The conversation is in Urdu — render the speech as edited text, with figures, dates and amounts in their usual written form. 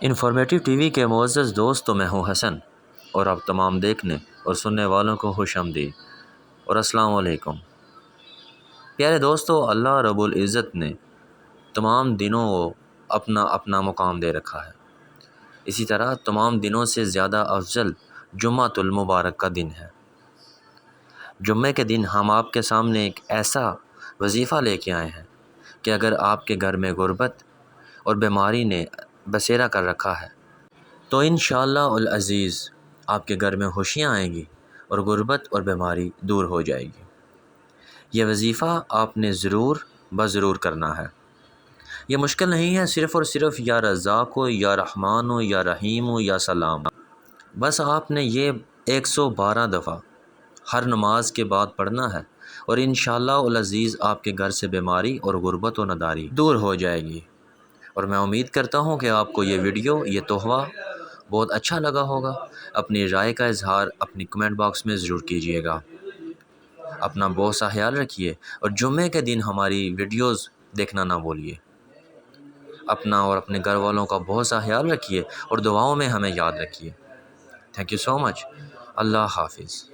انفارمیٹیو ٹی وی کے معزز دوستوں میں ہوں حسن، اور آپ تمام دیکھنے اور سننے والوں کو خوش آمدید اور السلام علیکم۔ پیارے دوستو، اللہ رب العزت نے تمام دنوں کو اپنا اپنا مقام دے رکھا ہے۔ اسی طرح تمام دنوں سے زیادہ افضل جمعۃ المبارک کا دن ہے۔ جمعے کے دن ہم آپ کے سامنے ایک ایسا وظیفہ لے کے آئے ہیں کہ اگر آپ کے گھر میں غربت اور بیماری نے بسیرا کر رکھا ہے تو انشاءاللہ العزیز آپ کے گھر میں خوشیاں آئیں گی اور غربت اور بیماری دور ہو جائے گی۔ یہ وظیفہ آپ نے ضرور کرنا ہے۔ یہ مشکل نہیں ہے، صرف اور صرف یا رزاق ہو یا رحمان ہو یا رحیم ہو یا سلام، بس آپ نے یہ 112 دفعہ ہر نماز کے بعد پڑھنا ہے اور انشاءاللہ العزیز آپ کے گھر سے بیماری اور غربت و نداری دور ہو جائے گی۔ اور میں امید کرتا ہوں کہ آپ کو یہ ویڈیو، یہ تحفہ بہت اچھا لگا ہوگا۔ اپنی رائے کا اظہار اپنی کمنٹ باکس میں ضرور کیجیے گا۔ اپنا بہت سا خیال رکھیے اور جمعے کے دن ہماری ویڈیوز دیکھنا نہ بھولیے۔ اپنا اور اپنے گھر والوں کا بہت سا خیال رکھیے اور دعاؤں میں ہمیں یاد رکھیے۔ تھینک یو سو مچ۔ اللہ حافظ۔